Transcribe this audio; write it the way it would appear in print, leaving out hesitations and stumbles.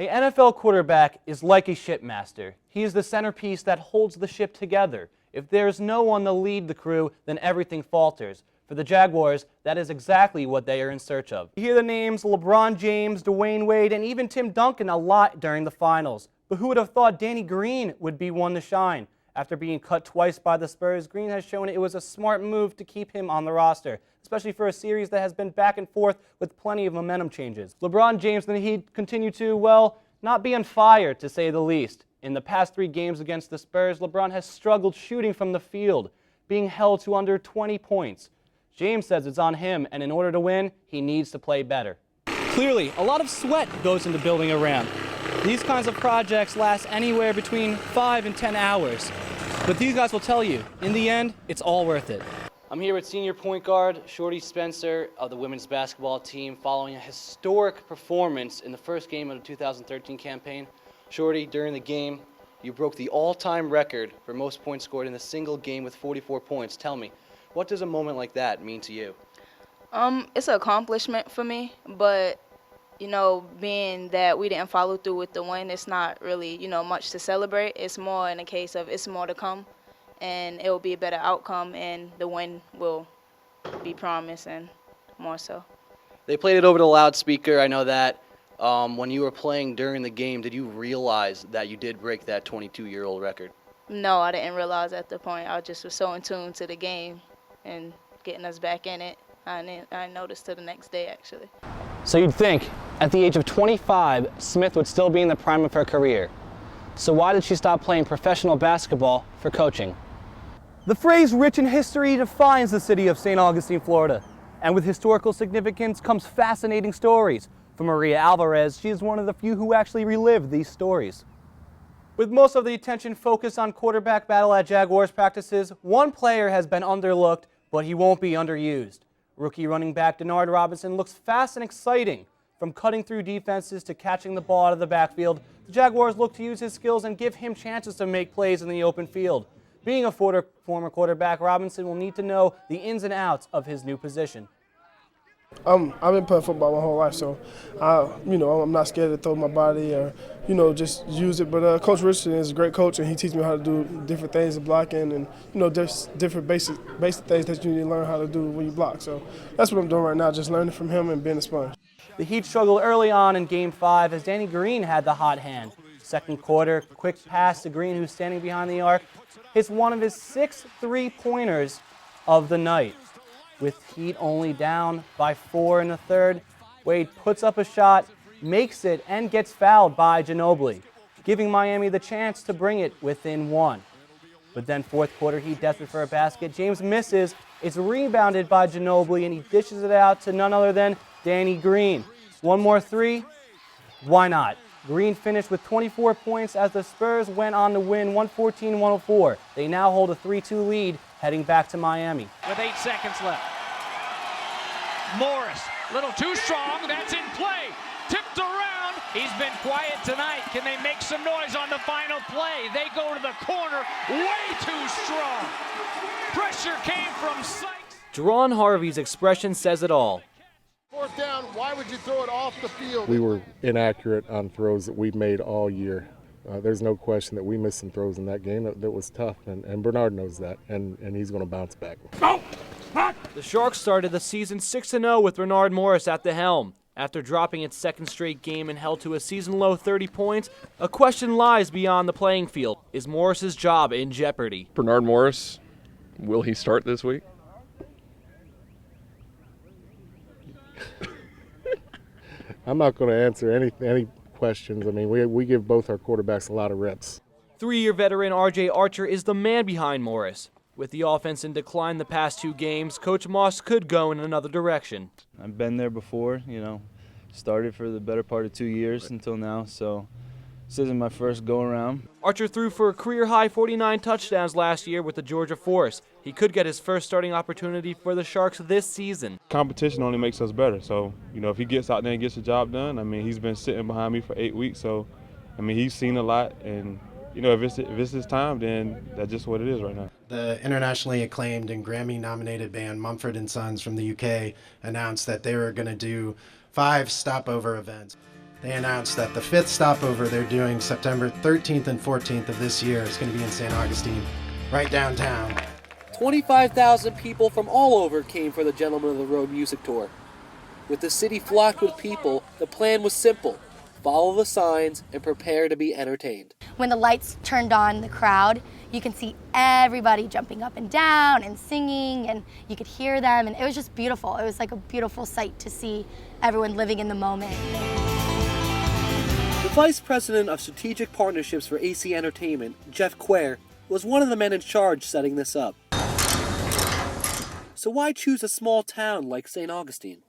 The NFL quarterback is like a shipmaster. He is the centerpiece that holds the ship together. If there's no one to lead the crew, then everything falters. For the Jaguars, that is exactly what they are in search of. You hear the names LeBron James, Dwayne Wade, and even Tim Duncan a lot during the finals. But who would have thought Danny Green would be one to shine? After being cut twice by the Spurs, Green has shown it was a smart move to keep him on the roster, especially for a series that has been back and forth with plenty of momentum changes. LeBron James and the Heat continue to, well, not be on fire, to say the least. In the past 3 games against the Spurs, LeBron has struggled shooting from the field, being held to under 20 points. James says it's on him, and in order to win, he needs to play better. Clearly, a lot of sweat goes into building a ramp. These kinds of projects last anywhere between 5 and 10 hours. But these guys will tell you, in the end, it's all worth it. I'm here with senior point guard Shorty Spencer of the women's basketball team following a historic performance in the first game of the 2013 campaign. Shorty, during the game, you broke the all-time record for most points scored in a single game with 44 points. Tell me, what does a moment like that mean to you? It's an accomplishment for me, but, being that we didn't follow through with the win, it's not really, much to celebrate. It's more in a case of it's more to come, and it will be a better outcome, and the win will be promised and more so. They played it over the loudspeaker, I know that. When you were playing during the game, did you realize that you did break that 22-year-old record? No, I didn't realize at the point. I just was so in tune to the game and getting us back in it. I noticed till the next day, actually. So you'd think, at the age of 25, Smith would still be in the prime of her career. So why did she stop playing professional basketball for coaching? The phrase rich in history defines the city of St. Augustine, Florida. And with historical significance comes fascinating stories. For Maria Alvarez, she is one of the few who actually relived these stories. With most of the attention focused on quarterback battle at Jaguars practices, one player has been underlooked, but he won't be underused. Rookie running back Denard Robinson looks fast and exciting. From cutting through defenses to catching the ball out of the backfield, the Jaguars look to use his skills and give him chances to make plays in the open field. Being a former quarterback, Robinson will need to know the ins and outs of his new position. I've been playing football my whole life, so I'm not scared to throw my body or just use it. But Coach Richardson is a great coach, and he teaches me how to do different things in blocking, and there's different basic things that you need to learn how to do when you block. So that's what I'm doing right now, just learning from him and being a sponge. The Heat struggled early on in Game 5 as Danny Green had the hot hand. Second quarter, quick pass to Green, who's standing behind the arc, hits one of his 6 3-pointers of the night. With Heat only down by 4 in the third, Wade puts up a shot, makes it, and gets fouled by Ginobili, giving Miami the chance to bring it within 1. But then fourth quarter, Heat desperate for a basket. James misses. It's rebounded by Ginobili, and he dishes it out to none other than Danny Green. One more 3? Why not? Green finished with 24 points as the Spurs went on to win 114-104. They now hold a 3-2 lead heading back to Miami. With 8 seconds left. Morris, a little too strong, that's in play. Tipped around, he's been quiet tonight. Can they make some noise on the final play? They go to the corner, way too strong. Pressure came from Sykes. Jerron Harvey's expression says it all. Fourth down, why would you throw it off the field? We were inaccurate on throws that we've made all year. There's no question that we missed some throws in that game that was tough, and Bernard knows that, and he's going to bounce back. The Sharks started the season 6-0 with Renard Morris at the helm. After dropping its second straight game and held to a season-low 30 points, a question lies beyond the playing field. Is Morris's job in jeopardy? Bernard Morris, will he start this week? I'm not going to answer any questions. I mean, we give both our quarterbacks a lot of reps. 3-year veteran R.J. Archer is the man behind Morris. With the offense in decline the past 2 games, Coach Moss could go in another direction. I've been there before, started for the better part of 2 years until now, so this isn't my first go-around. Archer threw for a career-high 49 touchdowns last year with the Georgia Force. He could get his first starting opportunity for the Sharks this season. Competition only makes us better, so, if he gets out there and gets the job done, he's been sitting behind me for 8 weeks, so, he's seen a lot, and, if it's his time, then that's just what it is right now. The internationally acclaimed and Grammy-nominated band Mumford & Sons from the UK announced that they were going to do 5 stopover events. They announced that the 5th stopover they're doing September 13th and 14th of this year is going to be in St. Augustine, right downtown. 25,000 people from all over came for the Gentlemen of the Road music tour. With the city flocked with people, the plan was simple: follow the signs and prepare to be entertained. When the lights turned on the crowd, you can see everybody jumping up and down and singing, and you could hear them, and it was just beautiful. It was like a beautiful sight to see everyone living in the moment. The Vice President of Strategic Partnerships for AC Entertainment, Jeff Quare, was one of the men in charge setting this up. So why choose a small town like St. Augustine?